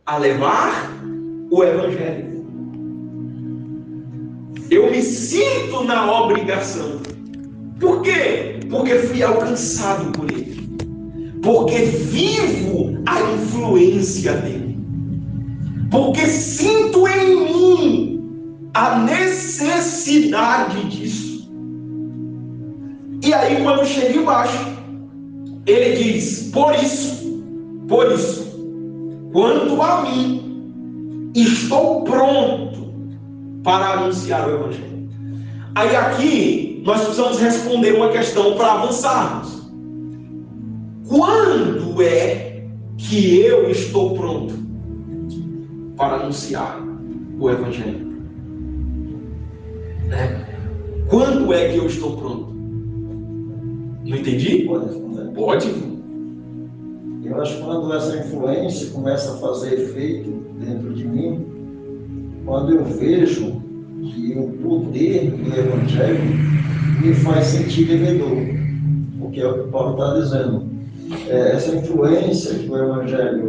a levar o Evangelho. Eu me sinto na obrigação. Por quê? Porque fui alcançado por Ele. Porque vivo a influência dEle. Porque sinto em mim a necessidade disso. E aí, quando chega embaixo, ele diz: por isso, quanto a mim, estou pronto para anunciar o Evangelho. Aí aqui, nós precisamos responder uma questão para avançarmos. Quando é que eu estou pronto para anunciar o Evangelho? Quando é que eu estou pronto? Não entendi? Pode responder. Pode. Eu acho que quando essa influência começa a fazer efeito dentro de mim, quando eu vejo que o poder do Evangelho me faz sentir devedor, porque é o que Paulo está dizendo. Essa influência que o Evangelho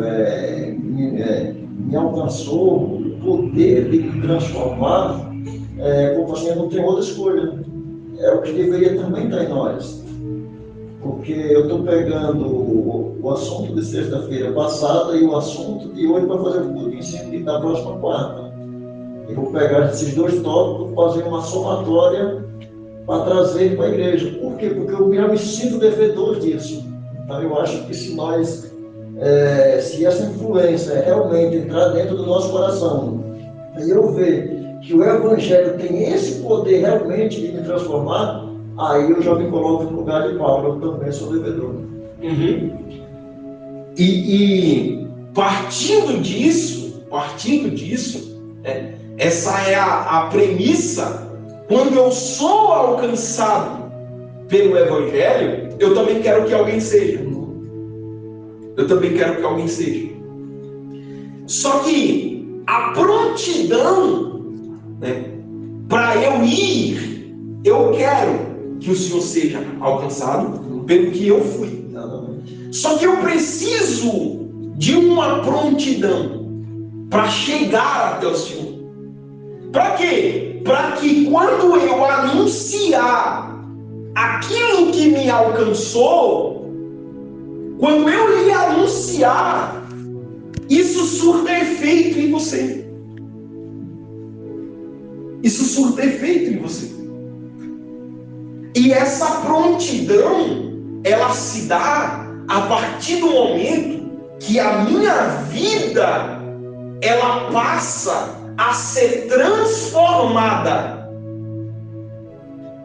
me alcançou, o poder de me transformar, como assim, eu não tenho outra escolha. É o que deveria também estar em nós. Porque eu estou pegando o assunto de sexta-feira passada e o assunto de hoje para fazer o culto em cima da próxima quarta. Eu vou pegar esses dois tópicos, fazer uma somatória para trazer para a igreja. Por quê? Porque eu já me sinto devedor disso. Então eu acho que se nós, se essa influência realmente entrar dentro do nosso coração, e eu ver que o Evangelho tem esse poder realmente de me transformar, aí eu já me coloco no lugar de Paulo, eu também sou devedor. E partindo disso, essa é a premissa. Quando eu sou alcançado pelo Evangelho, eu também quero que alguém seja. Só que a prontidão, para eu ir, eu quero que o Senhor seja alcançado pelo que eu fui. Só que eu preciso de uma prontidão para chegar até o Senhor. Para quê? Para que quando eu anunciar aquilo que me alcançou, quando eu lhe anunciar, isso surta efeito em você. E essa prontidão, ela se dá a partir do momento que a minha vida, ela passa a ser transformada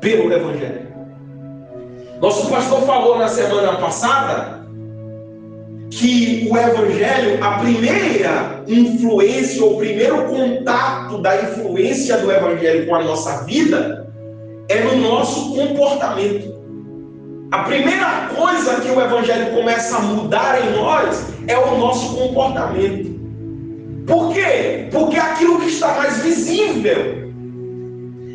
pelo Evangelho. Nosso pastor falou na semana passada que o Evangelho, a primeira influência, ou o primeiro contato da influência do Evangelho com a nossa vida, é no nosso comportamento. A primeira coisa que o Evangelho começa a mudar em nós é o nosso comportamento. Por quê? Porque aquilo que está mais visível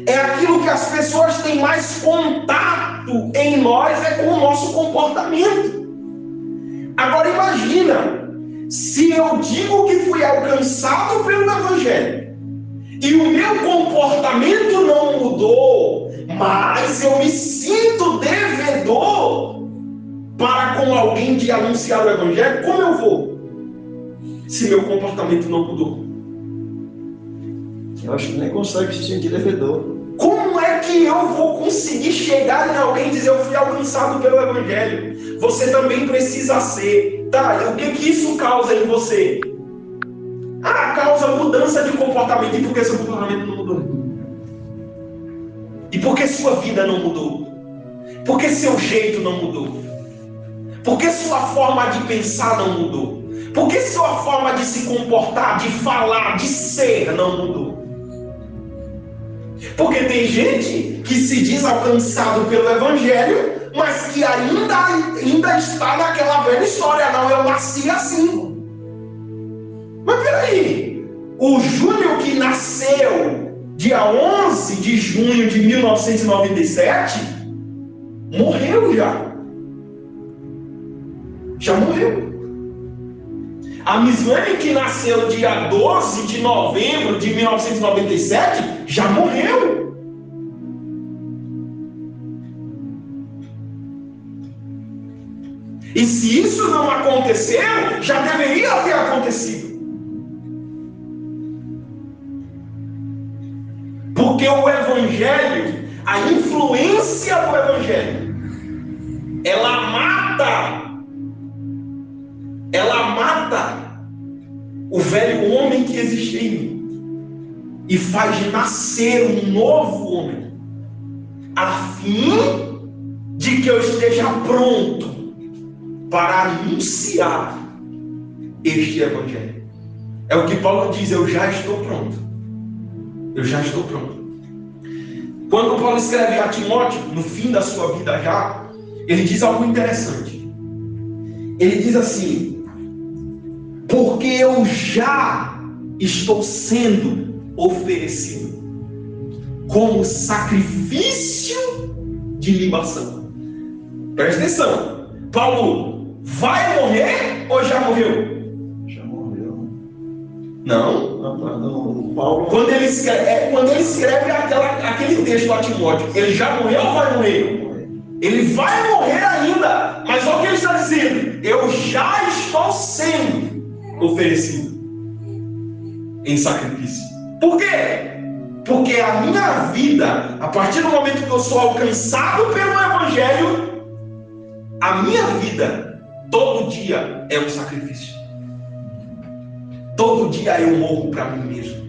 é aquilo que as pessoas têm mais contato em nós, é com o nosso comportamento. Agora imagina, se eu digo que fui alcançado pelo Evangelho e o meu comportamento não mudou, mas eu me sinto devedor para com alguém de anunciar o Evangelho, como eu vou? Se meu comportamento não mudou. Eu acho que nem consegue se sentir devedor. Como é que eu vou conseguir chegar em alguém e dizer eu fui alcançado pelo Evangelho? Você também precisa ser. Tá, e o que isso causa em você? Causa mudança de comportamento. E por que seu comportamento não mudou? E por que sua vida não mudou? Por que seu jeito não mudou? Por que sua forma de pensar não mudou? Por que sua forma de se comportar, de falar, de ser não mudou? Porque tem gente que se diz alcançado pelo Evangelho, mas que ainda está naquela velha história. Não, eu nasci assim. Mas peraí, o Júnior que nasceu dia 11 de junho de 1997, morreu já. Já morreu. A Mislane, que nasceu dia 12 de novembro de 1997, já morreu. E se isso não aconteceu, já deveria ter acontecido. Porque o Evangelho, a influência do Evangelho, ela mata o velho homem que existe em mim e faz nascer um novo homem, a fim de que eu esteja pronto para anunciar este Evangelho. É o que Paulo diz: eu já estou pronto. Eu já estou pronto. Quando Paulo escreve a Timóteo, no fim da sua vida já, ele diz algo interessante. Ele diz assim: porque eu já estou sendo oferecido como sacrifício de libação. Presta atenção. Paulo vai morrer ou já morreu? Já morreu. Não. Não, Paulo... Quando ele escreve aquele texto a Timóteo, ele já morreu ou vai morrer? Ele vai morrer ainda. Mas olha o que ele está dizendo: eu já estou sendo oferecido em sacrifício. Por quê? Porque a minha vida, a partir do momento que eu sou alcançado pelo Evangelho, a minha vida, todo dia é um sacrifício. Todo dia eu morro para mim mesmo.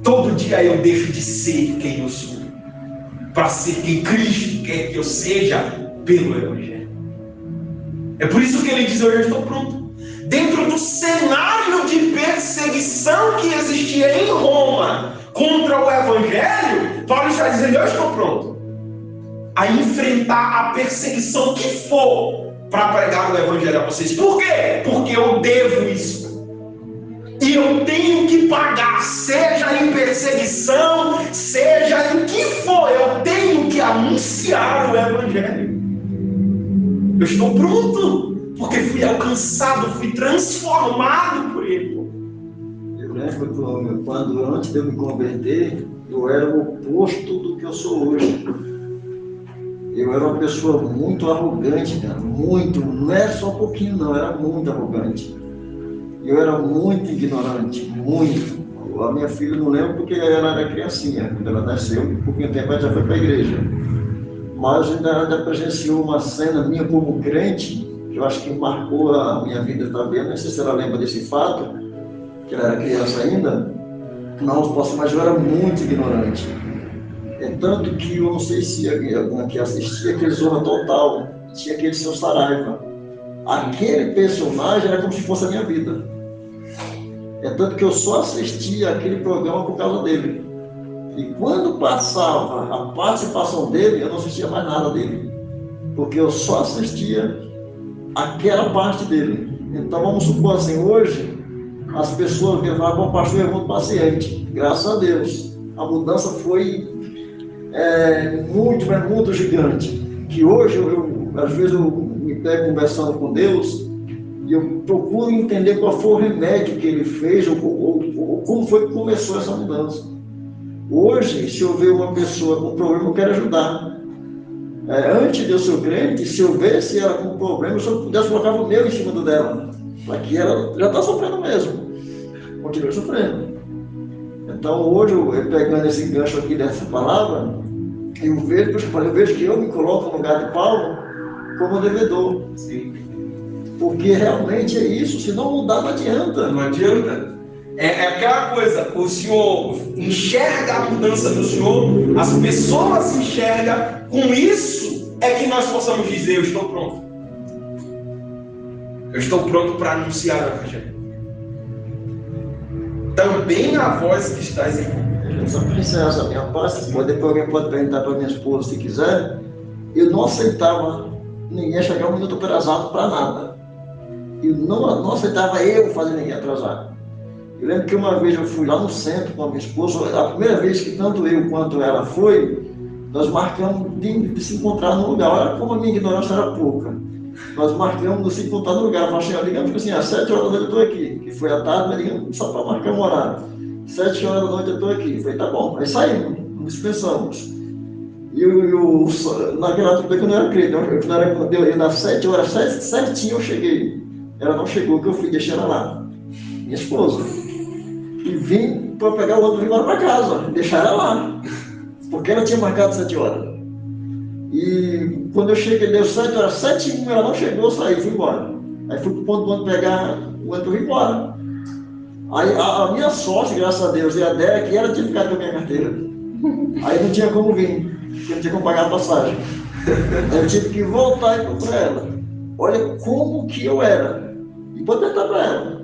Todo dia eu deixo de ser quem eu sou, para ser quem Cristo quer que eu seja pelo Evangelho. É por isso que ele diz: eu já estou pronto. Dentro do cenário de perseguição que existia em Roma contra o Evangelho, Paulo está dizendo: eu estou pronto a enfrentar a perseguição que for para pregar o Evangelho a vocês. Por quê? Porque eu devo isso. E eu tenho que pagar, seja em perseguição, seja em que for, eu tenho que anunciar o Evangelho. Eu estou pronto, porque fui alcançado, fui transformado por Ele. Eu lembro quando antes de eu me converter, eu era o oposto do que eu sou hoje. Eu era uma pessoa muito arrogante, cara, muito, não é só um pouquinho não, era muito arrogante. Eu era muito ignorante, muito. A minha filha, não lembro porque ela era criancinha, quando ela nasceu, um pouquinho tempo ela já foi para a igreja. Mas ainda presenciou uma cena minha como crente, que eu acho que marcou a minha vida também. Não sei se ela lembra desse fato, que ela era criança ainda. Não posso, mas eu era muito ignorante. É tanto que eu não sei se alguém aqui assistia aquele Zorra Total, tinha aquele Seu Saraiva. Aquele personagem era como se fosse a minha vida. É tanto que eu só assistia aquele programa por causa dele. E quando passava a participação dele, eu não assistia mais nada dele. Porque eu só assistia aquela parte dele. Então vamos supor assim, hoje as pessoas me falam: bom, pastor é muito paciente. Graças a Deus. A mudança foi muito gigante. Que hoje, às vezes eu me pego conversando com Deus e eu procuro entender qual foi o remédio que Ele fez ou como foi que começou essa mudança. Hoje, se eu ver uma pessoa com problema, eu quero ajudar. Antes de eu ser crente, se eu visse ela com problema, se eu pudesse colocar o meu em cima dela, aqui ela já está sofrendo mesmo, continua sofrendo. Então hoje, eu pegando esse gancho aqui dessa palavra, eu vejo que eu me coloco no lugar de Paulo como devedor. Sim. Porque realmente é isso, se não mudar não adianta. Não adianta. É aquela coisa, o Senhor enxerga a mudança do Senhor, as pessoas enxergam, com isso é que nós possamos dizer: eu estou pronto. Eu estou pronto para anunciar o Evangelho. Também a voz que estás em mim. Só para encerrar essa minha parte, depois alguém pode perguntar para minha esposa se quiser. Eu não aceitava ninguém chegar um minuto atrasado para nada. Eu não aceitava eu fazer ninguém atrasar. Eu lembro que uma vez eu fui lá no centro com a minha esposa, a primeira vez que tanto eu quanto ela foi, nós marcamos de se encontrar no lugar. Olha como a minha ignorância era pouca. Nós marcamos no se contar no lugar, mas ligamos assim, às 7 horas da noite eu estou aqui, que foi à tarde, mas ligamos só para marcar um horário. 7 horas da noite eu estou aqui. Falei, tá bom. Aí saímos, nos dispensamos. Naquela altura que eu não era crente, eu das 7 horas certinho eu cheguei. Ela não chegou, que eu fui deixar ela lá, minha esposa. E vim para pegar o ônibus e ir embora para casa, deixar ela lá, porque ela tinha marcado 7 horas. E quando eu cheguei, deu 7 horas, 7h01, ela não chegou, eu saí, fui embora. Aí fui para o ponto do ônibus pegar o ônibus e ir embora. Aí a minha sorte, graças a Deus, e a dela, que ela tinha ficado com a minha carteira. Aí não tinha como vir, porque não tinha como pagar a passagem. Aí eu tive que voltar e procurar ela. Olha como que eu era. E pode perguntar para ela.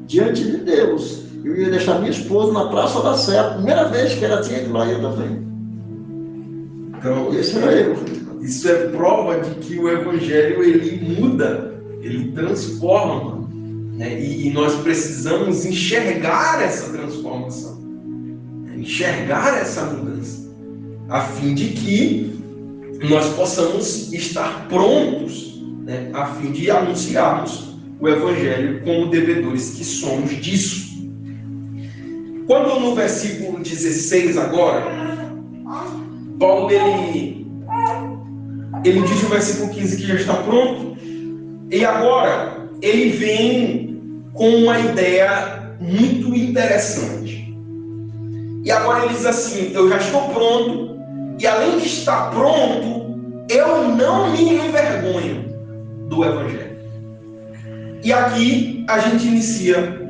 Diante de Deus, eu ia deixar minha esposa na Praça da Sé, a primeira vez que ela tinha ido lá e eu também. Então, esse era eu. Isso é prova de que o Evangelho, ele muda, ele transforma, né? E nós precisamos enxergar essa transformação, né? Enxergar essa mudança, a fim de que nós possamos estar prontos, né? A fim de anunciarmos o Evangelho como devedores que somos disso. Quando no versículo 16 agora, Paulo ele diz no versículo 15 que já está pronto, e agora ele vem com uma ideia muito interessante. E agora ele diz assim: eu já estou pronto, e além de estar pronto, eu não me envergonho do Evangelho. E aqui a gente inicia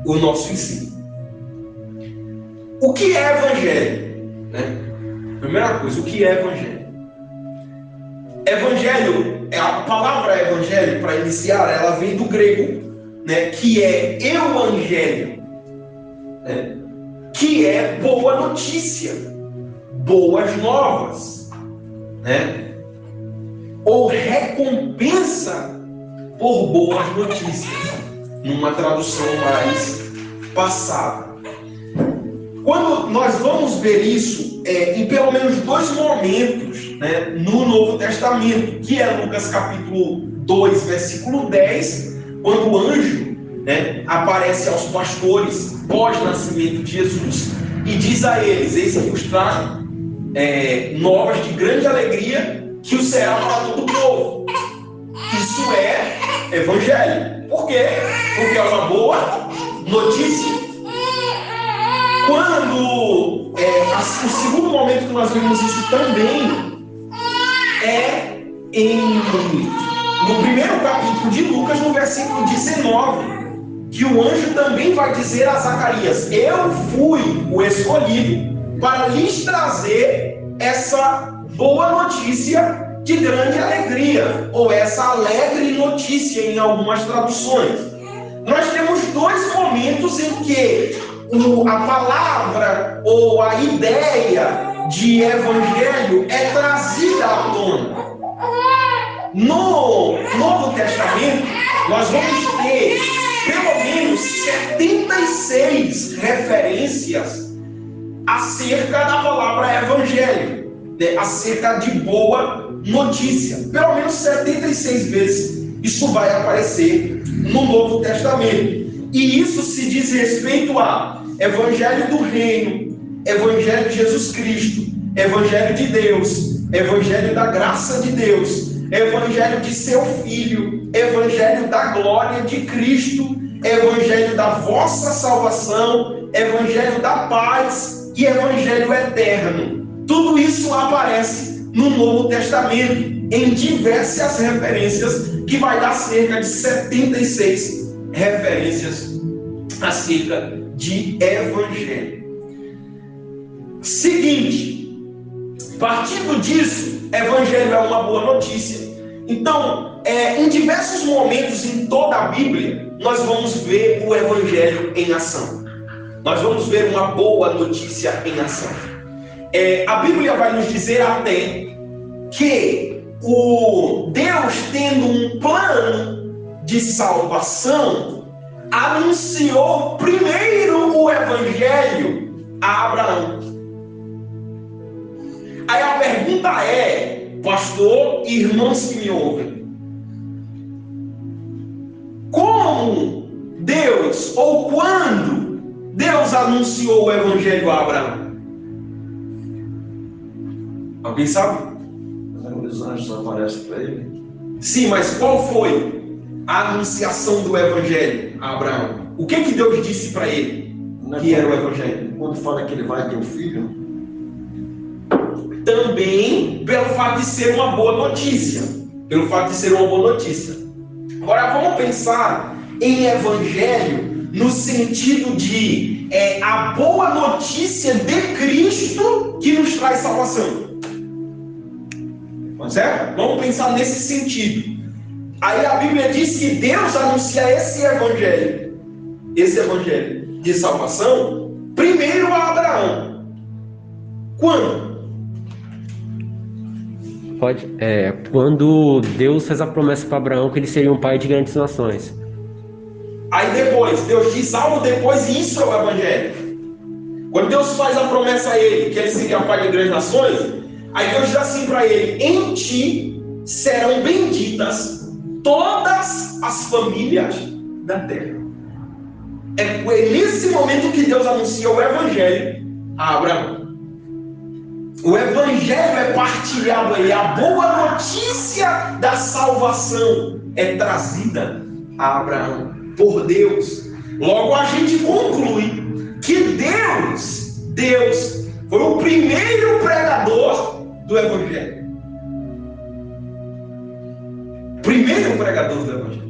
o nosso ensino. O que é Evangelho? Né? Primeira coisa, o que é Evangelho? Evangelho, a palavra Evangelho, para iniciar, ela vem do grego, né, que é Evangelho, né, que é boa notícia, boas novas, né, ou recompensa por boas notícias, numa tradução mais passada. Quando nós vamos ver isso em pelo menos 2 momentos, né, no Novo Testamento, que é Lucas capítulo 2, versículo 10, quando o anjo, né, aparece aos pastores pós-nascimento de Jesus e diz a eles: eis que vos trago novas de grande alegria, que o será para todo o povo. Isso é Evangelho. Por quê? Porque é uma boa notícia. Quando o segundo momento que nós vemos isso também é no primeiro capítulo de Lucas, no versículo 19, que o anjo também vai dizer a Zacarias: eu fui o escolhido para lhes trazer essa boa notícia de grande alegria, ou essa alegre notícia em algumas traduções. Nós temos 2 momentos em que a palavra ou a ideia de evangelho é trazida à tona. No Novo Testamento, nós vamos ter pelo menos 76 referências acerca da palavra evangelho, né? Acerca de boa notícia. Pelo menos 76 vezes isso vai aparecer no Novo Testamento. E isso se diz respeito a Evangelho do Reino, Evangelho de Jesus Cristo, Evangelho de Deus, Evangelho da graça de Deus, Evangelho de seu Filho, Evangelho da glória de Cristo, Evangelho da vossa salvação, Evangelho da paz e Evangelho eterno. Tudo isso aparece no Novo Testamento, em diversas referências, que vai dar cerca de 76 referências acerca de Evangelho. Seguinte, partindo disso, Evangelho é uma boa notícia. Então, em diversos momentos em toda a Bíblia, nós vamos ver o Evangelho em ação. Nós vamos ver uma boa notícia em ação. A Bíblia vai nos dizer até que o Deus, tendo um plano de salvação, anunciou primeiro o Evangelho a Abraão. Aí a pergunta é: pastor e irmãos que me ouvem, como Deus, ou quando Deus anunciou o Evangelho a Abraão? Alguém sabe? Os anjos aparecem para ele. Sim, mas qual foi a anunciação do Evangelho a Abraão? O que Deus disse para ele que era o Evangelho? Quando fala que ele vai ter um filho, também pelo fato de ser uma boa notícia. Pelo fato de ser uma boa notícia. Agora vamos pensar em Evangelho no sentido de a boa notícia de Cristo que nos traz salvação. Certo? Vamos pensar nesse sentido. Aí a Bíblia diz que Deus anuncia esse evangelho de salvação, primeiro a Abraão. Quando? Quando Deus fez a promessa para Abraão que ele seria um pai de grandes nações. Aí depois, Deus diz algo depois, e isso é o evangelho. Quando Deus faz a promessa a ele, que ele seria um pai de grandes nações, aí Deus diz assim para ele: em ti serão benditas todas as famílias da terra. É nesse momento que Deus anuncia o Evangelho a Abraão. O Evangelho é partilhado aí, a boa notícia da salvação é trazida a Abraão por Deus. Logo a gente conclui que Deus foi o primeiro pregador do Evangelho. Primeiro pregador do Evangelho.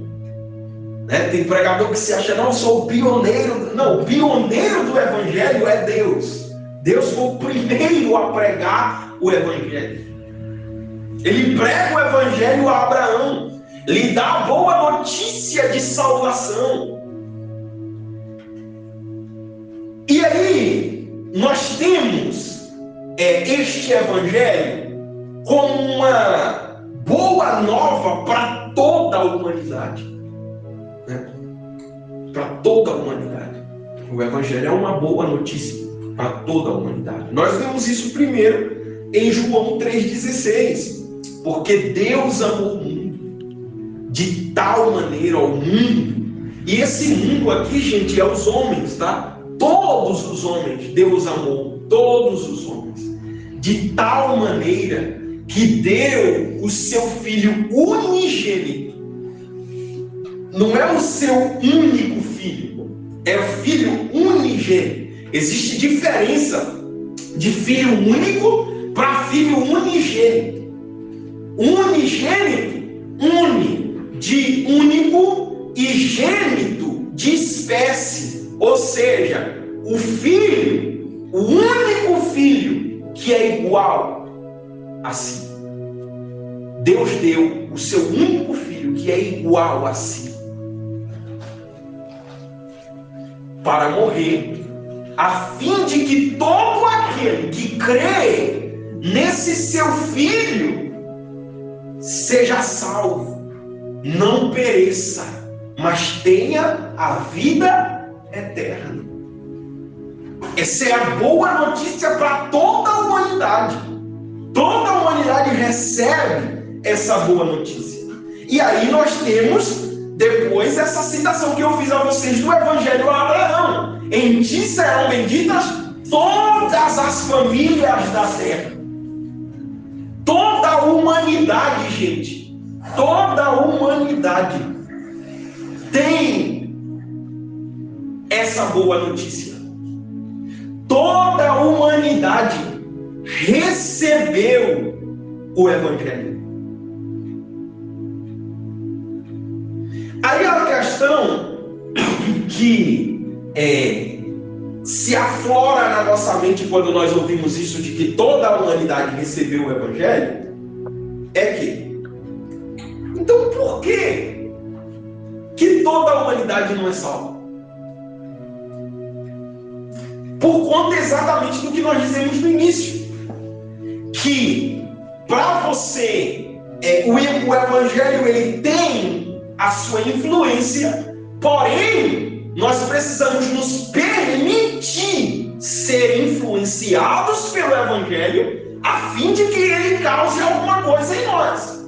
Tem pregador que se acha, não, eu sou o pioneiro. Não, o pioneiro do Evangelho é Deus. Deus foi o primeiro a pregar o Evangelho. Ele prega o Evangelho a Abraão, lhe dá a boa notícia de salvação. E aí, nós temos este Evangelho como uma boa nova para toda a humanidade. Para toda a humanidade. O Evangelho é uma boa notícia para toda a humanidade. Nós vemos isso primeiro em João 3,16. Porque Deus amou o mundo de tal maneira ao mundo. E esse mundo aqui, gente, é os homens, tá? Todos os homens, Deus amou todos os homens de tal maneira que deu o seu Filho unigênito. Não é o seu único filho, é o Filho unigênito. Existe diferença de filho único para filho unigênito. Unigênito, de único, e gênito de espécie. Ou seja, o filho, o único filho que é igual a si. Deus deu o seu único filho que é igual a si para morrer, a fim de que todo aquele que crê nesse seu filho seja salvo, não pereça, mas tenha a vida eterna. Essa é a boa notícia para toda a humanidade. Toda a humanidade recebe essa boa notícia. E aí nós temos depois essa citação que eu fiz a vocês do Evangelho a Abraão: em ti serão benditas todas as famílias da terra. Toda a humanidade, gente, toda a humanidade tem essa boa notícia. Toda a humanidade recebeu o Evangelho. Aí a questão que se aflora na nossa mente quando nós ouvimos isso, de que toda a humanidade recebeu o Evangelho, é que, então por que toda a humanidade não é salva? Por conta exatamente do que nós dizemos no início, que para você o Evangelho ele tem a sua influência, porém nós precisamos nos permitir ser influenciados pelo Evangelho a fim de que ele cause alguma coisa em nós.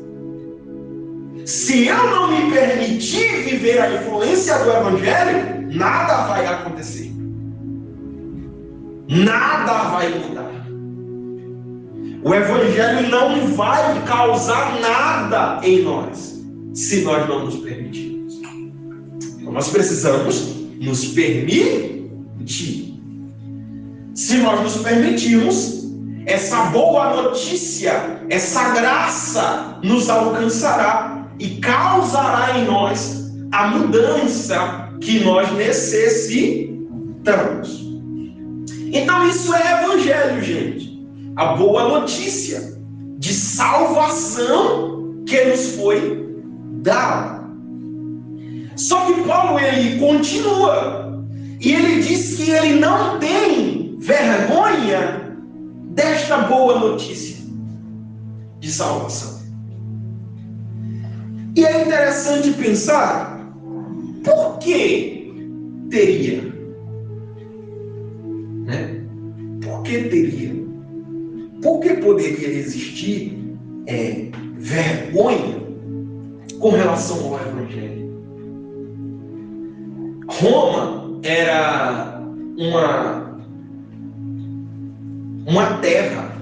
Se eu não me permitir viver a influência do Evangelho, nada vai acontecer. Nada vai mudar. O Evangelho não vai causar nada em nós, se nós não nos permitirmos. Então nós precisamos nos permitir. Se nós nos permitirmos, essa boa notícia, essa graça nos alcançará e causará em nós a mudança que nós necessitamos. Então isso é evangelho, gente. A boa notícia de salvação que nos foi dada. Só que Paulo, ele continua e ele diz que ele não tem vergonha desta boa notícia de salvação. E é interessante pensar, por que teria? Né? Por que teria? Por que poderia existir vergonha com relação ao Evangelho? Roma era uma terra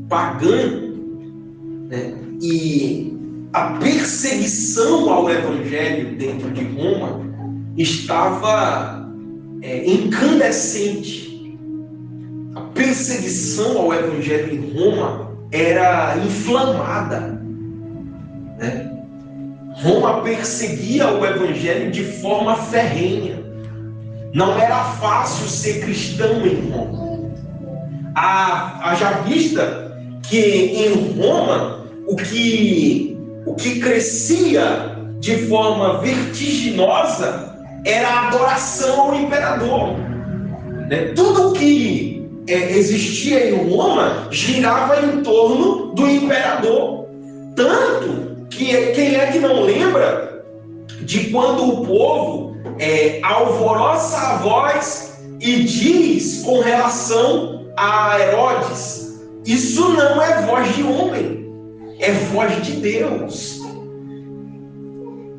pagã, né? E a perseguição ao Evangelho dentro de Roma estava incandescente. A perseguição ao Evangelho em Roma era inflamada, né? Roma perseguia o Evangelho de forma ferrenha. Não era fácil ser cristão em Roma. Haja vista que em Roma o que crescia de forma vertiginosa era a adoração ao imperador, né? Tudo que existia em Roma girava em torno do imperador. Tanto que quem é que não lembra de quando o povo alvoroça a voz e diz com relação a Herodes: isso não é voz de homem, é voz de Deus.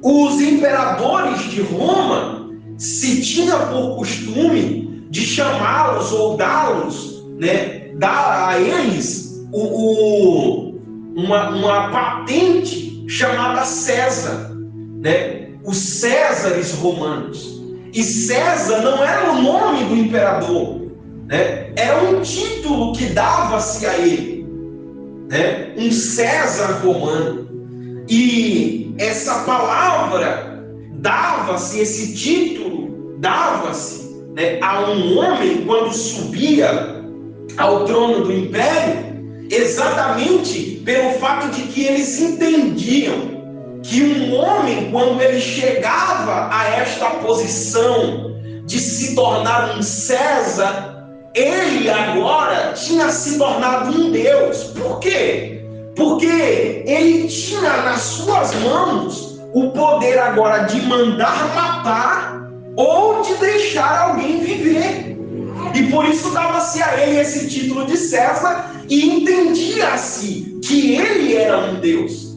Os imperadores de Roma se tinha por costume de chamá-los ou dar-los, né, dar a eles uma patente chamada César, né? Os Césares romanos. E César não era o nome do imperador, né? Era um título que dava-se a ele, né? Um César romano. E essa palavra dava-se, esse título dava-se, né, a um homem quando subia ao trono do império, exatamente pelo fato de que eles entendiam que um homem, quando ele chegava a esta posição de se tornar um César, ele agora tinha se tornado um Deus. Por quê? Porque ele tinha nas suas mãos o poder agora de mandar matar ou de deixar alguém viver. E por isso dava-se a ele esse título de César e entendia-se que ele era um Deus.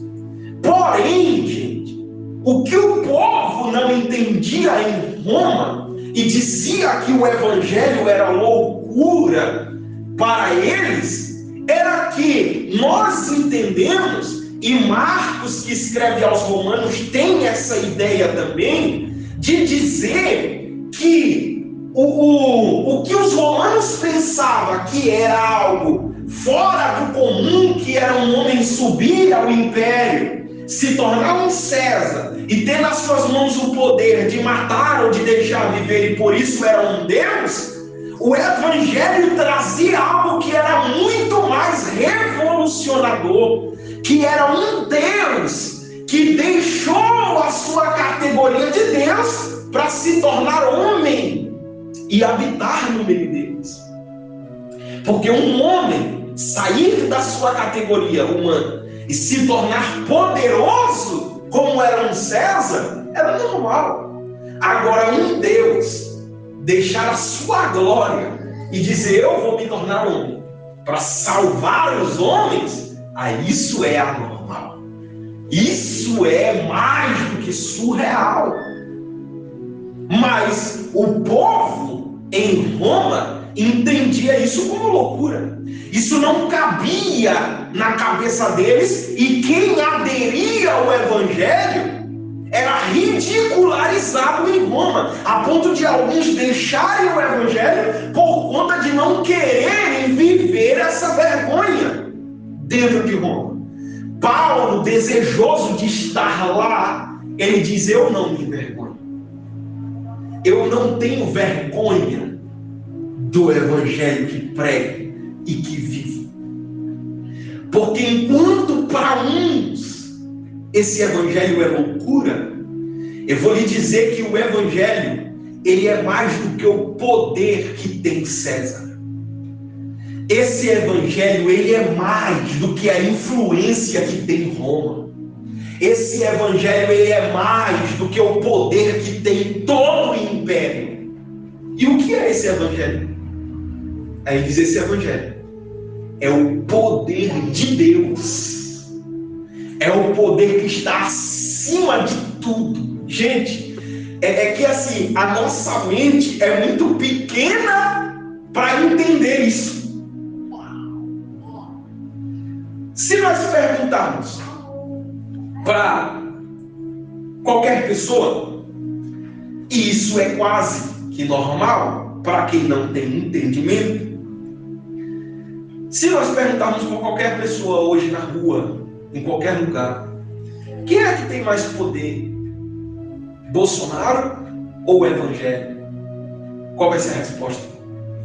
Porém, gente, o que o povo não entendia em Roma e dizia que o Evangelho era loucura para eles, era que nós entendemos, e Marcos, que escreve aos Romanos, tem essa ideia também, de dizer que o que os romanos pensavam que era algo fora do comum, que era um homem subir ao império, se tornar um César e ter nas suas mãos o poder de matar ou de deixar viver, e por isso era um Deus, o Evangelho trazia algo que era muito mais revolucionador, que era um Deus que deixou a sua categoria de Deus para se tornar homem e habitar no meio deles. Porque um homem sair da sua categoria humana e se tornar poderoso, como era um César, era normal. Agora, um Deus deixar a sua glória e dizer: eu vou me tornar homem, para salvar os homens, isso é anormal. Isso é mais do que surreal. Mas o povo em Roma entendia isso como loucura. Isso não cabia na cabeça deles, e quem aderia ao evangelho era ridicularizado em Roma, a ponto de alguns deixarem o evangelho por conta de não quererem viver essa vergonha dentro de Roma. Paulo, desejoso de estar lá, ele diz: eu não me envergonho. Eu não tenho vergonha do evangelho que prego e que vivo. Porque enquanto para uns esse evangelho é loucura, eu vou lhe dizer que o evangelho, ele é mais do que o poder que tem César. Esse evangelho, ele é mais do que a influência que tem Roma. Esse evangelho, ele é mais do que o poder que tem todo o império. E o que é esse evangelho? Aí ele diz: esse evangelho é o poder de Deus. É o poder que está acima de tudo. Gente, é que assim, a nossa mente é muito pequena para entender isso. Se nós perguntarmos para qualquer pessoa, e isso é quase que normal para quem não tem entendimento, se nós perguntarmos para qualquer pessoa hoje na rua, em qualquer lugar, quem é que tem mais poder? Bolsonaro ou o evangelho? Qual vai ser a resposta?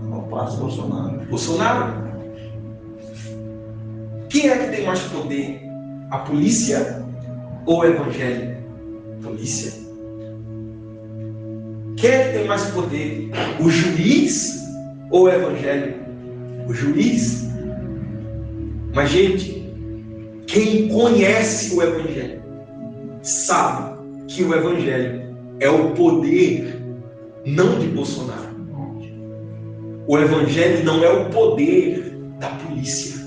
Não passa Bolsonaro. Bolsonaro. Quem é que tem mais poder? A polícia ou o evangelho? Polícia. Quem é que tem mais poder? O juiz ou o evangelho? O juiz. Mas, gente, quem conhece o evangelho sabe que o evangelho é o poder não de Bolsonaro. O evangelho não é o poder da polícia.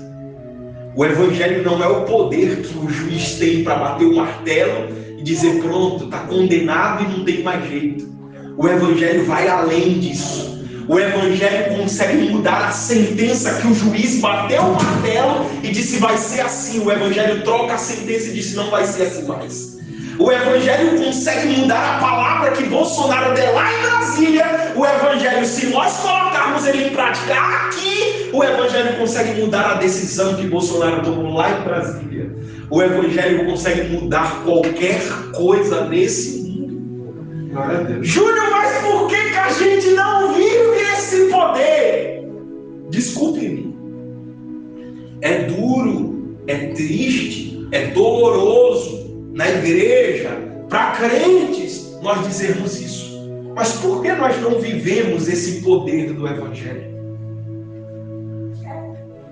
O evangelho não é o poder que o juiz tem para bater o martelo e dizer: pronto, está condenado e não tem mais jeito. O evangelho vai além disso. O evangelho consegue mudar a sentença que o juiz bateu o martelo e disse: vai ser assim. O evangelho troca a sentença e disse: não vai ser assim mais. O evangelho consegue mudar a palavra que Bolsonaro der lá em Brasília. O evangelho, se nós colocarmos ele em prática aqui, o evangelho consegue mudar a decisão que Bolsonaro tomou lá em Brasília. O evangelho consegue mudar qualquer coisa nesse mundo. Glória a Deus. Júnior, mas por que a gente não vive esse poder? Desculpe-me. É duro, é triste, é doloroso na igreja, para crentes, nós dizermos isso. Mas por que nós não vivemos esse poder do evangelho?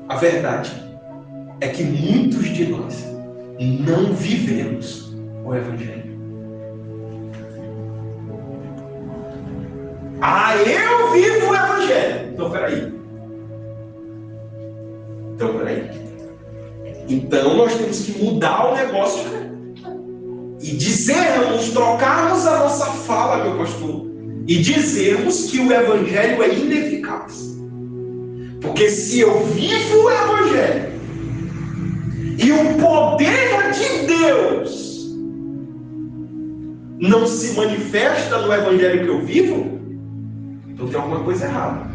A verdade é que muitos de nós não vivemos o evangelho. Ah, eu vivo o evangelho. Então, peraí. Então, nós temos que mudar o negócio e dizermos, trocarmos a nossa fala, meu pastor, e dizermos que o evangelho é ineficaz. Porque se eu vivo o evangelho e o poder de Deus não se manifesta no evangelho que eu vivo, então tem alguma coisa errada.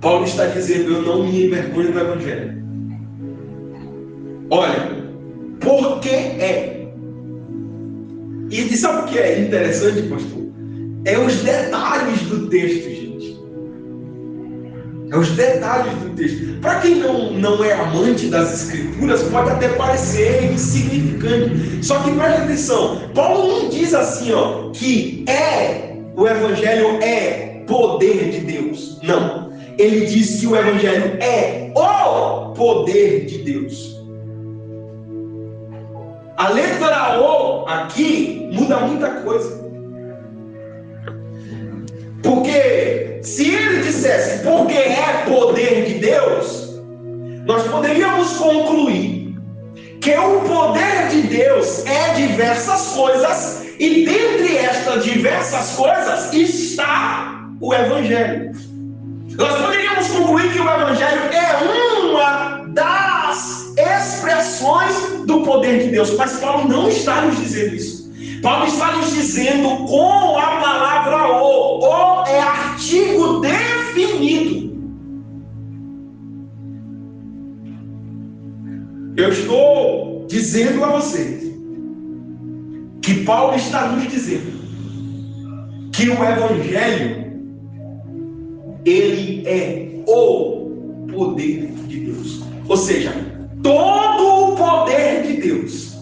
Paulo está dizendo: eu não me envergonho do evangelho. Olha, porque é. E sabe o que é interessante, pastor? É os detalhes do texto, gente. É os detalhes do texto. Para quem não é amante das escrituras, pode até parecer insignificante. Só que preste atenção, Paulo não diz assim, ó, que o evangelho é poder de Deus. Não. Ele diz que o evangelho é o poder de Deus. A letra O aqui muda muita coisa. Porque porque é poder de Deus, nós poderíamos concluir que o poder de Deus é diversas coisas, e dentre estas diversas coisas está o Evangelho. Nós poderíamos concluir que o Evangelho é uma das expressões do poder de Deus, mas Paulo não está nos dizendo isso. Paulo está nos dizendo com a palavra o é artigo definido. Eu estou dizendo a vocês que Paulo está nos dizendo que o Evangelho, ele é o poder de Deus. Ou seja, todo o poder de Deus,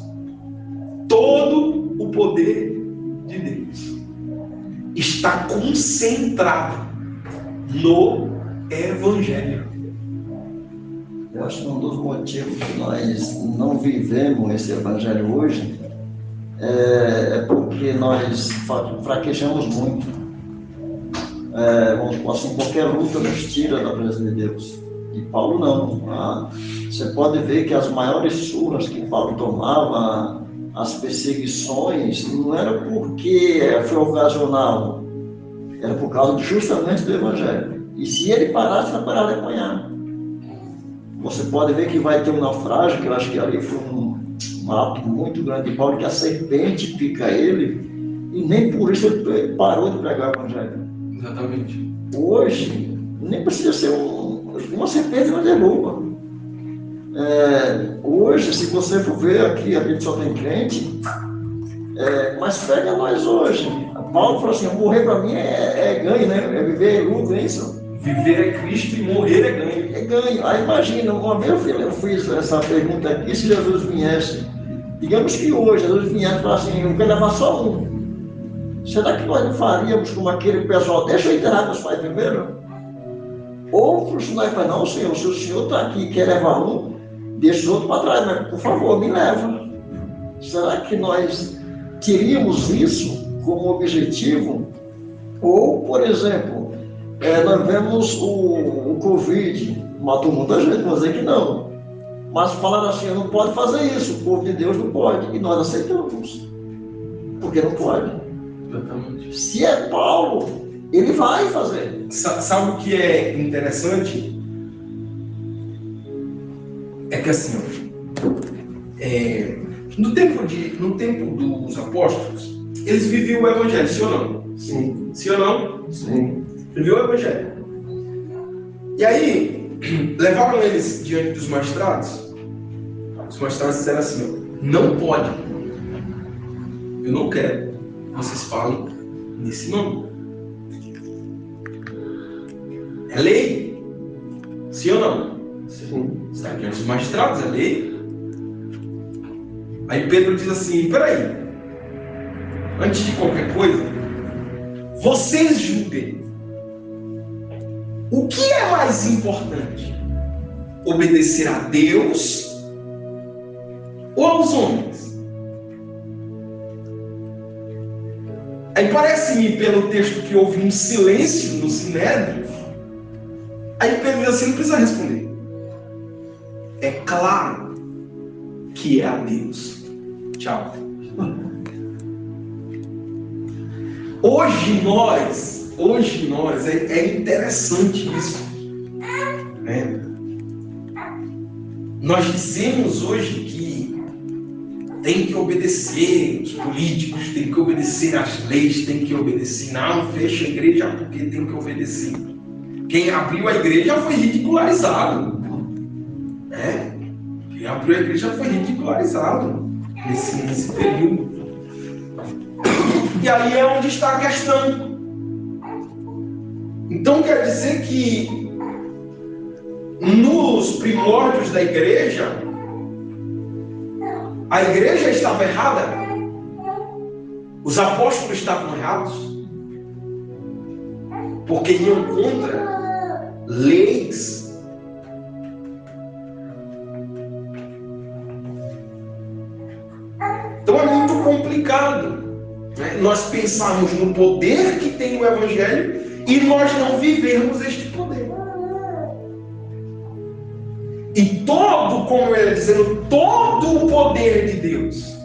todo o poder de Deus está concentrado no Evangelho. Eu acho que um dos motivos que nós não vivemos esse Evangelho hoje é porque nós fraquejamos muito. Vamos dizer assim, qualquer luta nos tira da presença de Deus. E Paulo não. Você pode ver que as maiores surras que Paulo tomava, as perseguições, não era porque foi ocasional, era por causa justamente do Evangelho. E se ele parasse, vai parar de apanhar. Você pode ver que vai ter um naufrágio, que eu acho que ali foi um ato muito grande de Paulo, que a serpente pica ele, e nem por isso ele parou de pregar o Evangelho. Exatamente. Hoje, nem precisa ser uma serpente não derruba. Hoje, se você for ver aqui, a gente só tem crente, mas pega nós hoje. Paulo falou assim: morrer para mim é ganho, né? É viver é lucro, é isso? Viver é Cristo e morrer é ganho. É ganho. Aí imagina, uma vez eu fiz essa pergunta aqui: se Jesus viesse, digamos que hoje Jesus viesse e falasse assim: eu quero levar só um. Será que nós não faríamos como aquele pessoal? Deixa eu enterrar meus pais primeiro? Ou nós falamos: não, Senhor, se o Senhor está aqui e quer levar um, deixa os outros para trás, mas por favor, me leva. Será que nós teríamos isso como objetivo? Ou, por exemplo, nós vemos o Covid, matou muita gente, vamos dizer que não. Mas falaram assim: não pode fazer isso, o povo de Deus não pode. E nós aceitamos, porque não pode. Exatamente. Se é Paulo, ele vai fazer. Sabe o que é interessante? É que assim, no tempo dos apóstolos, eles viviam o Evangelho, sim ou não? Sim. Sim ou não? Sim. Viviam o Evangelho. E aí, levaram eles diante dos magistrados. Os magistrados disseram assim: não pode. Eu não quero que vocês falem nesse nome. É lei? Sim ou não? Sim. Está diante dos magistrados, é lei. Aí Pedro diz assim: peraí, antes de qualquer coisa, vocês julguem. O que é mais importante? Obedecer a Deus ou aos homens? Aí parece-me, pelo texto, que houve um silêncio no Sinédrio. Aí Pedro diz assim: não precisa responder. É claro que é a Deus. Tchau. Hoje nós, é interessante isso. Nós dizemos hoje que tem que obedecer os políticos, tem que obedecer as leis, tem que obedecer. Não, fecha a igreja porque tem que obedecer. Quem abriu a igreja foi ridicularizado. Quem abriu a igreja foi ridicularizado nesse período. E aí é onde está a questão. Então quer dizer que nos primórdios da igreja, a igreja estava errada? Os apóstolos estavam errados? Porque iam contra leis. Então é muito complicado, né? Nós pensarmos no poder que tem o Evangelho e nós não vivermos este poder. E todo, como ele dizendo, todo o poder de Deus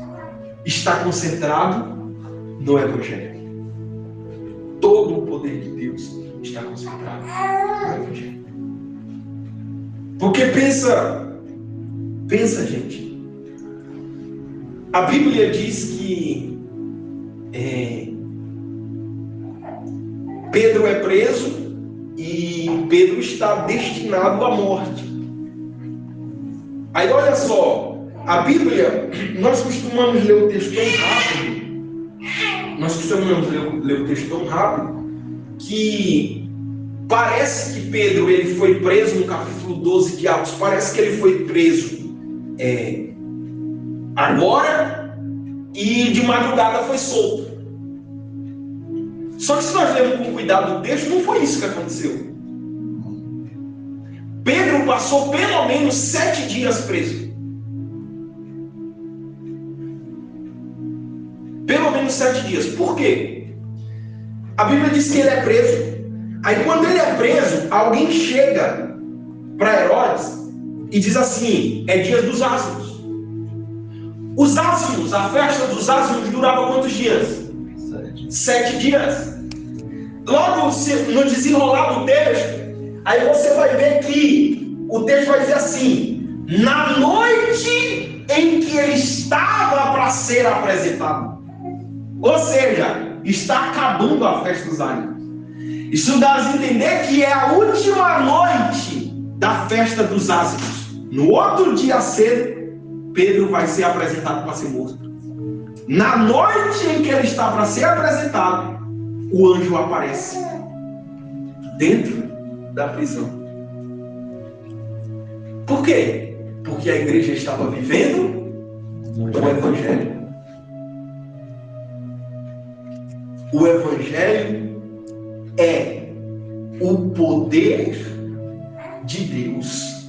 está concentrado no Evangelho. Todo o poder de Deus está concentrado no Evangelho. Porque pensa, gente. A Bíblia diz que Pedro é preso e Pedro está destinado à morte. Aí olha só, a Bíblia, nós costumamos ler o texto tão rápido, que parece que Pedro ele foi preso no capítulo 12 de Atos, parece que ele foi preso agora e de madrugada foi solto. Só que se nós lermos com cuidado o texto, não foi isso que aconteceu. Pedro passou pelo menos 7 dias preso. Pelo menos 7 dias. Por quê? A Bíblia diz que ele é preso. Aí quando ele é preso, alguém chega para Herodes e diz assim: é dia dos ázimos. Os ázimos, a festa dos ázimos durava quantos dias? 7 dias. Logo no desenrolar do texto, aí você vai ver que o texto vai dizer assim: na noite em que ele estava para ser apresentado. Ou seja, está acabando a festa dos ázimos. Isso dá a entender que é a última noite da festa dos ázimos. No outro dia cedo, Pedro vai ser apresentado para ser morto. Na noite em que ele está para ser apresentado, o anjo aparece dentro da prisão. Por quê? Porque a igreja estava vivendo o Evangelho. O Evangelho é o poder de Deus.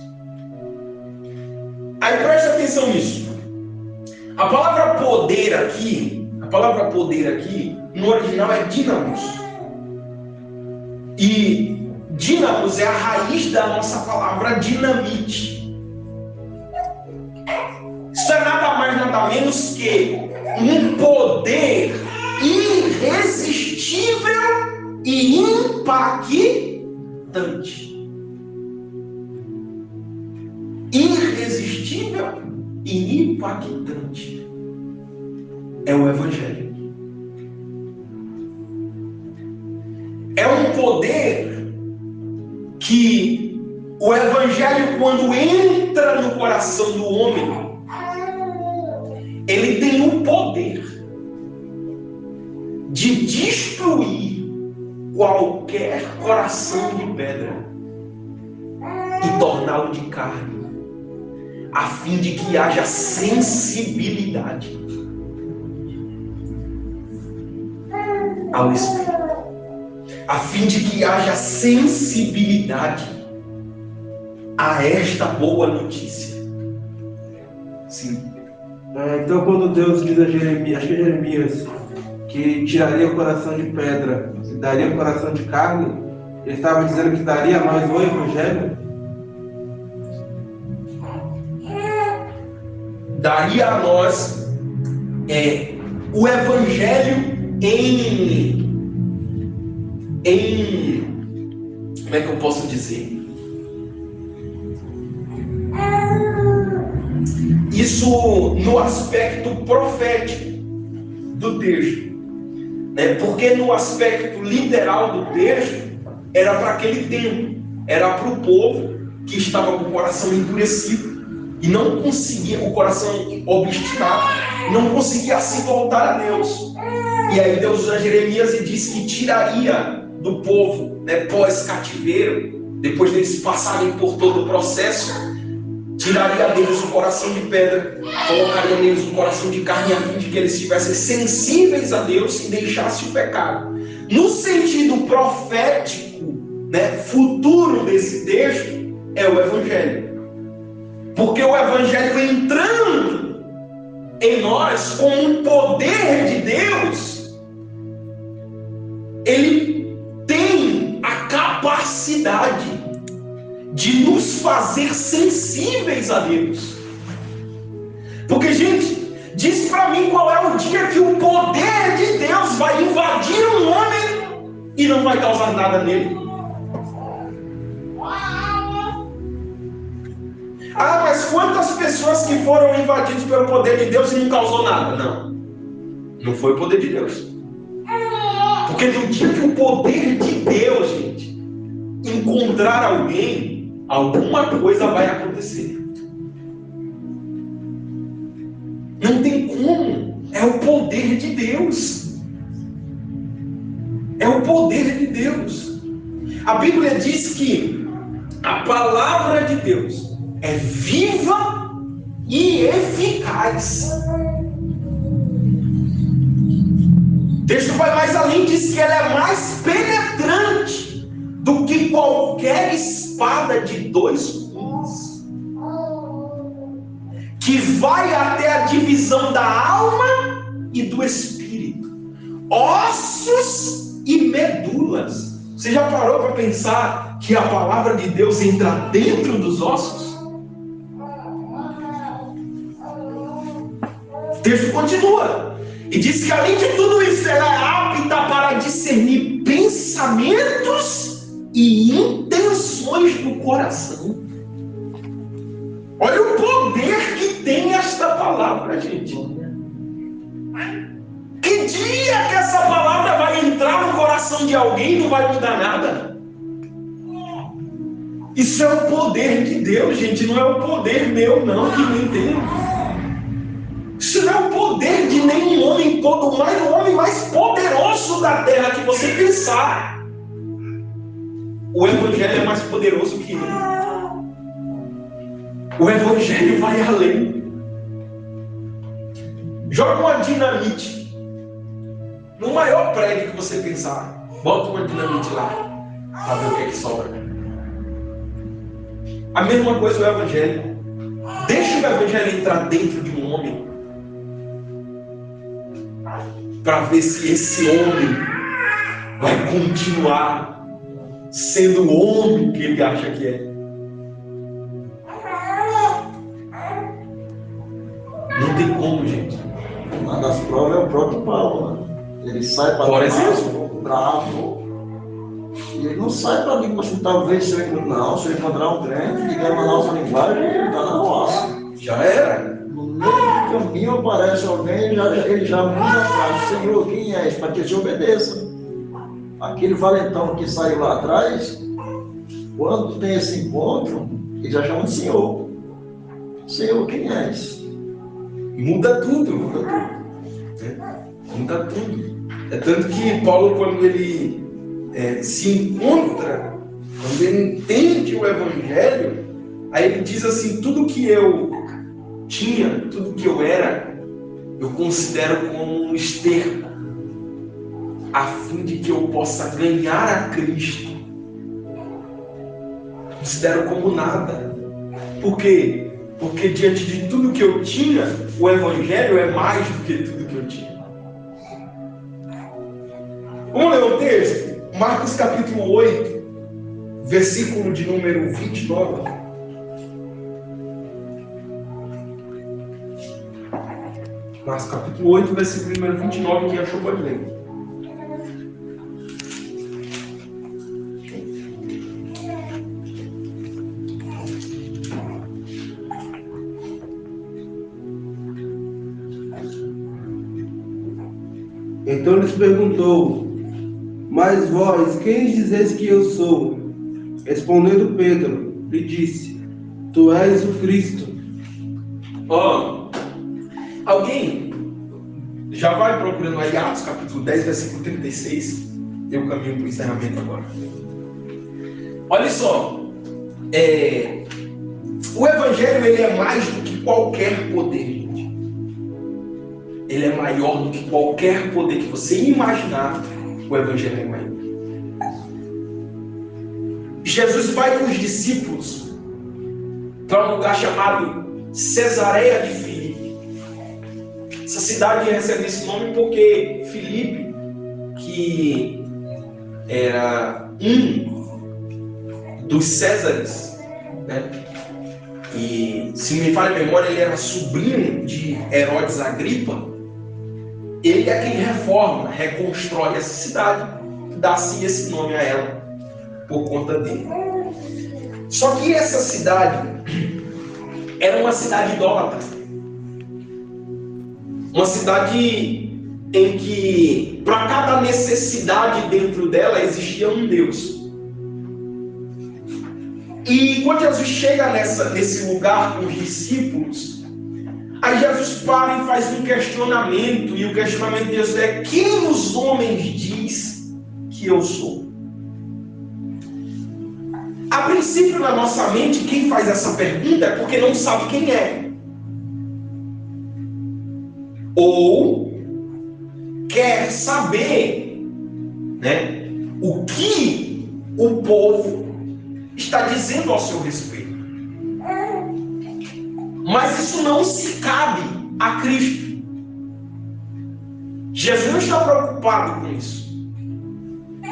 Aí preste atenção nisso. A palavra poder aqui, no original é dínamos. E dínamos é a raiz da nossa palavra dinamite. Isso é nada mais, nada menos que um poder irresistível e impactante. Irresistível e impactante é o Evangelho. É um poder que o Evangelho, quando entra no coração do homem, ele tem o poder de destruir qualquer coração de pedra e torná-lo de carne, a fim de que haja sensibilidade ao Espírito, a fim de que haja sensibilidade a esta boa notícia. Sim. Então, quando Deus diz a Jeremias, acho que é Jeremias, que tiraria o coração de pedra e daria o coração de carne, ele estava dizendo que daria a nós o Evangelho? Daria a nós o Evangelho em como é que eu posso dizer? Isso no aspecto profético do texto, né? Porque no aspecto literal do texto era para aquele tempo, era para o povo que estava com o coração endurecido e não conseguia, o coração obstinado, não conseguia se voltar a Deus. E aí Deus usa Jeremias e diz que tiraria do povo, né, pós-cativeiro, depois deles passarem por todo o processo, tiraria deles o coração de pedra, colocaria neles o coração de carne, a fim de que eles estivessem sensíveis a Deus e deixassem o pecado. No sentido profético, né, futuro desse texto, é o Evangelho. Porque o Evangelho entrando em nós com o poder de Deus, ele tem a capacidade de nos fazer sensíveis a Deus. Porque, gente, diz para mim qual é o dia que o poder de Deus vai invadir um homem e não vai causar nada nele. Ah, mas quantas pessoas que foram invadidas pelo poder de Deus e não causou nada? Não, não foi o poder de Deus. Porque no dia que o poder de Deus, gente, encontrar alguém, alguma coisa vai acontecer. Não tem como. É o poder de Deus. É o poder de Deus. A Bíblia diz que a palavra de Deus é viva e eficaz. O texto vai mais além, diz que ela é mais penetrante do que qualquer espada de 2 gumes, que vai até a divisão da alma e do espírito, ossos e medulas. Você já parou para pensar que a palavra de Deus entra dentro dos ossos? O texto continua e diz que além de tudo isso, ela é apta para discernir pensamentos e intenções do coração. Olha o poder que tem esta palavra, gente. Que dia que essa palavra vai entrar no coração de alguém e não vai mudar nada? Isso é o poder de Deus, gente. Não é o poder meu, não, que nem tem. Isso não é o poder de nenhum homem, todo mais o homem mais poderoso da terra que você pensar. O Evangelho é mais poderoso que ele. O Evangelho vai além. Joga uma dinamite no maior prédio que você pensar. Bota uma dinamite lá para ver o que é que sobra. A mesma coisa o Evangelho. Deixa o Evangelho entrar dentro de um homem para ver se esse homem vai continuar sendo o homem que ele acha que é. Não tem como, gente. Uma das provas é o próprio Paulo, né? Ele sai para Damasco, bravo, e ele não sai para mim, assim, talvez se eu encontrar um crente, digamos a nossa linguagem, ele está na roça. Já era. No meio do caminho aparece alguém, ele já muda a frase: Senhor, quem és? Para que te obedeça. Aquele valentão que saiu lá atrás, quando tem esse encontro, ele já chama de Senhor. Senhor, quem és? Muda tudo. Muda tudo. Muda tudo. É tanto que Paulo, quando ele se encontra, quando ele entende o Evangelho, aí ele diz assim: tudo que eu tinha, tudo que eu era, eu considero como um esterco, a fim de que eu possa ganhar a Cristo. Considero como nada. Por quê? Porque diante de tudo que eu tinha, o Evangelho é mais do que tudo que eu tinha. Vamos ler o texto? Marcos capítulo 8, versículo de número 29. Marcos capítulo 8, versículo número 29, quem achou pode ler. Então lhes perguntou: mas vós, quem dizeis que eu sou? Respondendo Pedro, lhe disse: tu és o Cristo. Alguém já vai procurando aí Atos capítulo 10, versículo 36. Eu caminho para o encerramento agora. Olha só, o Evangelho ele é mais do que qualquer poder, gente. Ele é maior do que qualquer poder que você imaginar. O Evangelho é maior. Jesus vai com os discípulos para um lugar chamado Cesareia de Filipe. Essa cidade recebe esse nome porque Filipe, que era um dos Césares, né? E, se me falha a memória, ele era sobrinho de Herodes Agripa. Ele é quem reforma, reconstrói essa cidade, dá-se esse nome a ela por conta dele. Só que essa cidade era uma cidade idólatra, uma cidade em que para cada necessidade dentro dela existia um Deus. E quando Jesus chega nesse lugar com os discípulos, aí Jesus para e faz um questionamento, e o questionamento de Jesus é: quem os homens diz que eu sou? A princípio, na nossa mente, quem faz essa pergunta é porque não sabe quem é, ou quer saber, né, o que o povo está dizendo ao seu respeito. Mas isso não se cabe a Cristo. Jesus não está preocupado com isso.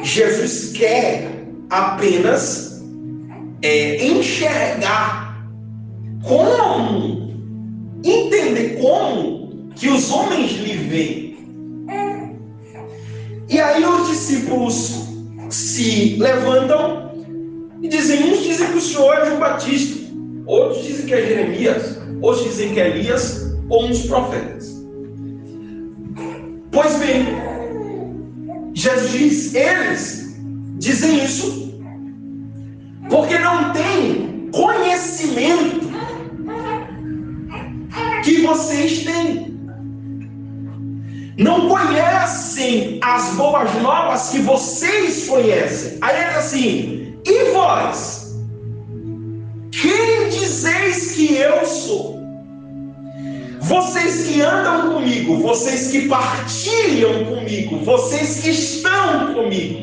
Jesus quer apenas enxergar como, entender como que os homens lhe veem. E aí os discípulos se levantam e dizem: uns dizem que o Senhor é João Batista, outros dizem que é Jeremias, outros dizem que é Elias ou um dos profetas. Pois bem, Jesus diz: eles dizem isso porque não têm conhecimento que vocês têm. Não conhecem as boas novas que vocês conhecem. Aí ele diz assim: e vós? Quem dizeis que eu sou? Vocês que andam comigo, vocês que partilham comigo, vocês que estão comigo,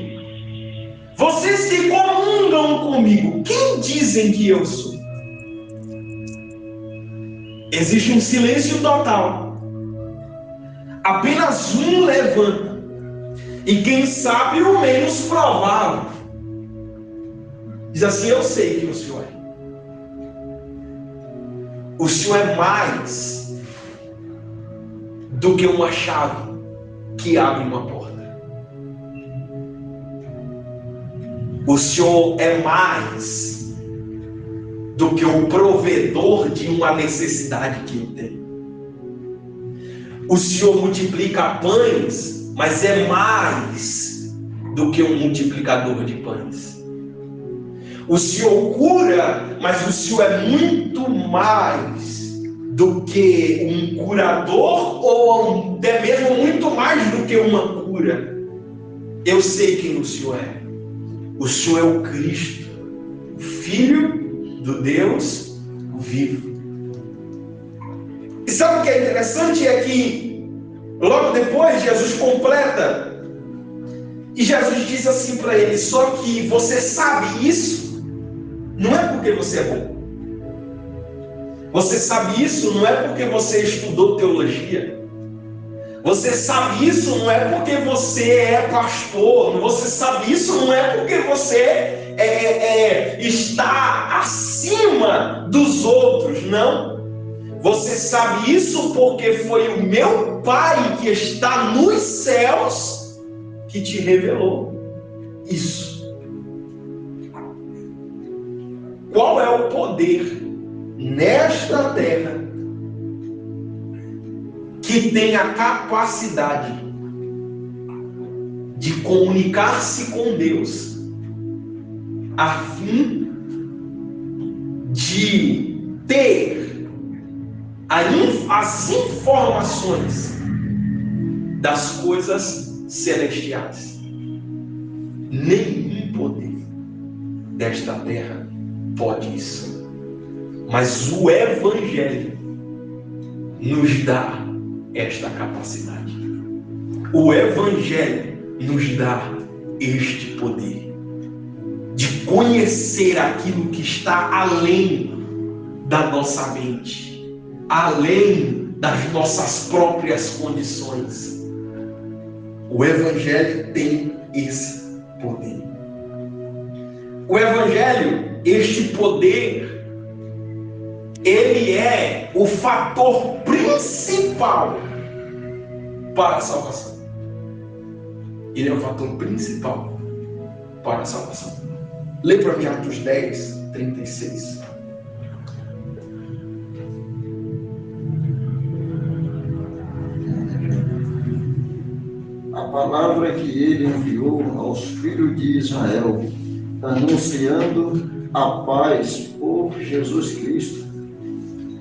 vocês que comungam comigo, quem dizem que eu sou? Existe um silêncio total. Apenas um levanta. E quem sabe o menos provável diz assim: eu sei que o Senhor é. O Senhor é mais do que uma chave que abre uma porta. O Senhor é mais do que o provedor de uma necessidade que eu tenho. O Senhor multiplica pães, mas é mais do que um multiplicador de pães. O Senhor cura, mas o Senhor é muito mais do que um curador, ou até mesmo muito mais do que uma cura. Eu sei quem o Senhor é. O Senhor é o Cristo, o Filho do Deus vivo. E sabe o que é interessante? É que logo depois Jesus completa, e Jesus diz assim para ele: só que você sabe isso, não é porque você é bom. Você sabe isso não é porque você estudou teologia. Você sabe isso não é porque você é pastor. Você sabe isso não é porque você está acima dos outros. Não. Você sabe isso porque foi o meu Pai que está nos céus que te revelou isso. Qual é o poder nesta terra que tem a capacidade de comunicar-se com Deus a fim de ter as informações das coisas celestiais? Nenhum poder desta terra pode isso. Mas o Evangelho nos dá esta capacidade. O Evangelho nos dá este poder de conhecer aquilo que está além da nossa mente, além das nossas próprias condições. O Evangelho tem esse poder. O Evangelho, este poder, ele é o fator principal para a salvação. Ele é o fator principal para a salvação. Lê para mim Atos 10, 36. A palavra que ele enviou aos filhos de Israel, anunciando a paz por Jesus Cristo.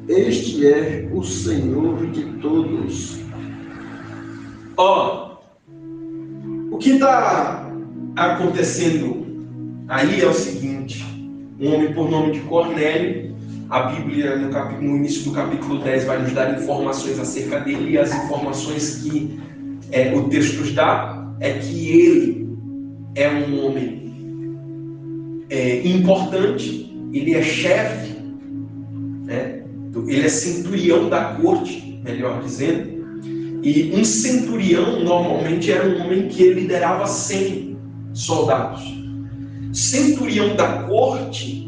Este é o Senhor de todos. O que está acontecendo aí é o seguinte: um homem por nome de Cornélio, a Bíblia no início do capítulo 10 vai nos dar informações acerca dele, e as informações que o texto nos dá é que ele é um homem importante, ele é chefe, né? Ele é centurião da corte, melhor dizendo. E um centurião normalmente era um homem que liderava 100 soldados. Centurião da corte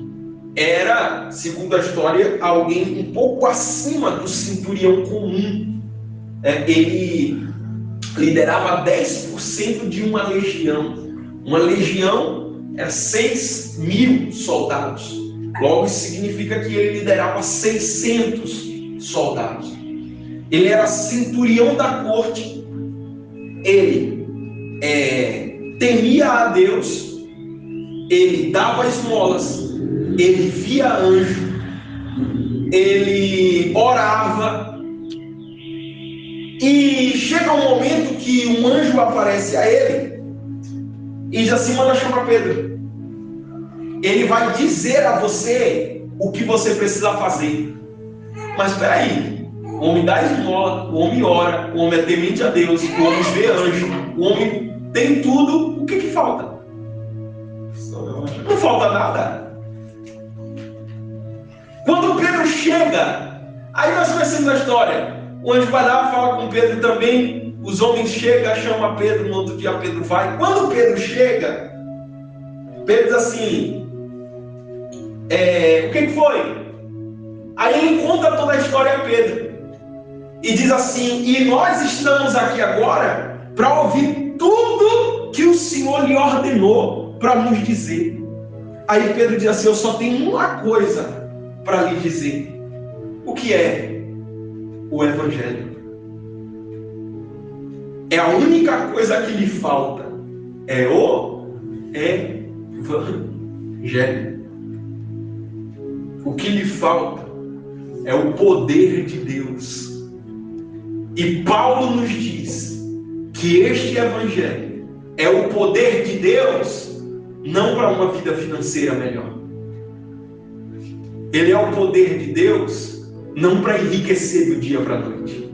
era, segundo a história, alguém um pouco acima do centurião comum. Ele liderava 10% de uma legião. Uma legião era 6.000 soldados. Logo, isso significa que ele liderava 600 soldados. Ele era centurião da corte. Ele temia a Deus. Ele dava esmolas. Ele via anjo. Ele orava. E chega um momento que um anjo aparece a ele e diz assim: manda chamar Pedro. Ele vai dizer a você o que você precisa fazer. Mas espera aí. O homem dá esmola, o homem ora, o homem é temente a Deus, o homem vê anjo, o homem tem tudo. O que falta? Não falta nada. Quando Pedro chega, aí nós conhecemos a história. O anjo vai lá, fala com Pedro também. Os homens chegam, chamam Pedro. No outro dia Pedro vai. Quando Pedro chega, Pedro diz assim: o que foi? Aí ele conta toda a história a Pedro. E diz assim: e nós estamos aqui agora para ouvir tudo que o Senhor lhe ordenou para nos dizer. Aí Pedro diz assim: eu só tenho uma coisa para lhe dizer. O que é? O Evangelho. É a única coisa que lhe falta. É o Evangelho. O que lhe falta é o poder de Deus. E Paulo nos diz que este Evangelho é o poder de Deus, não para uma vida financeira melhor. Ele é o poder de Deus não para enriquecer do dia para a noite.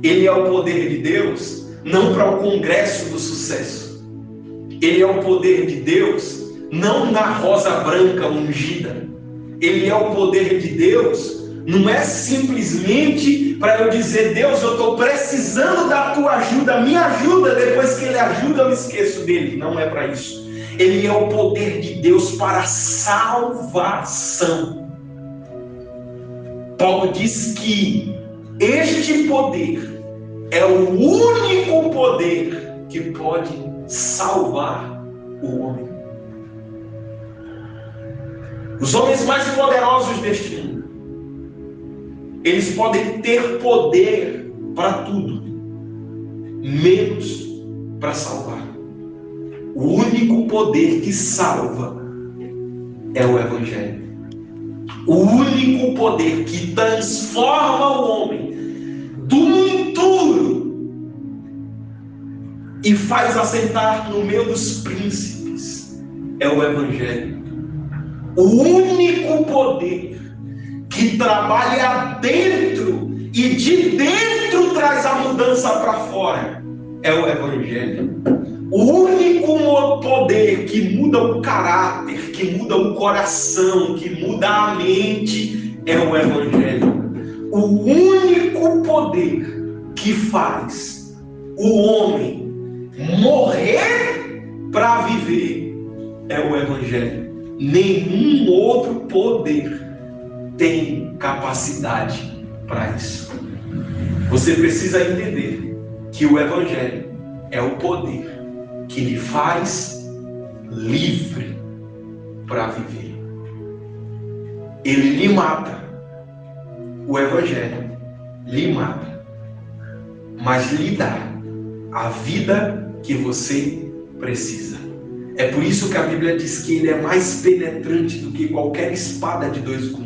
Ele é o poder de Deus não para o congresso do sucesso. Ele é o poder de Deus não na rosa branca ungida. Ele é o poder de Deus, não é simplesmente para eu dizer: Deus, eu estou precisando da tua ajuda, me ajuda. Depois que ele ajuda, eu esqueço dele. Não é para isso. Ele é o poder de Deus para a salvação. Paulo diz que este poder é o único poder que pode salvar o homem. Os homens mais poderosos deste mundo, eles podem ter poder para tudo, menos para salvar. O único poder que salva é o Evangelho. O único poder que transforma o homem do monturo e faz assentar no meio dos príncipes é o Evangelho. O único poder que trabalha dentro e de dentro traz a mudança para fora é o Evangelho. O único poder que muda o caráter, que muda o coração, que muda a mente é o Evangelho. O único poder que faz o homem morrer para viver é o Evangelho. Nenhum outro poder tem capacidade para isso. Você precisa entender que o Evangelho é o poder que lhe faz livre para viver. Ele lhe mata. O Evangelho lhe mata, mas lhe dá a vida que você precisa. É por isso que a Bíblia diz que ele é mais penetrante do que qualquer espada de dois gumes.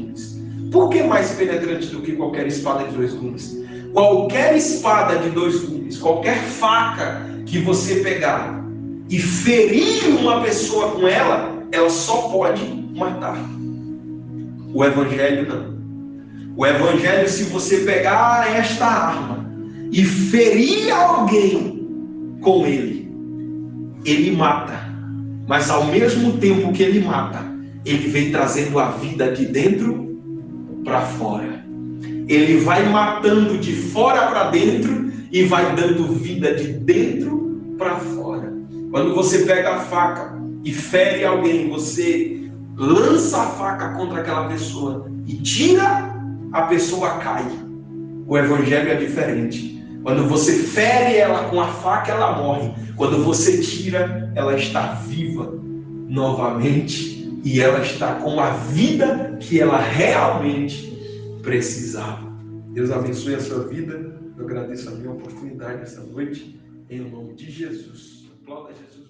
Por que mais penetrante do que qualquer espada de dois gumes? Qualquer espada de dois gumes, qualquer faca que você pegar e ferir uma pessoa com ela, ela só pode matar. O Evangelho não. O Evangelho, se você pegar esta arma e ferir alguém com ele, ele mata. Mas ao mesmo tempo que ele mata, ele vem trazendo a vida de dentro para fora. Ele vai matando de fora para dentro e vai dando vida de dentro para fora. Quando você pega a faca e fere alguém, você lança a faca contra aquela pessoa e tira, a pessoa cai. O Evangelho é diferente. Quando você fere ela com a faca, ela morre. Quando você tira, ela está viva novamente e ela está com a vida que ela realmente precisava. Deus abençoe a sua vida. Eu agradeço a minha oportunidade essa noite, em nome de Jesus. Aplauda Jesus.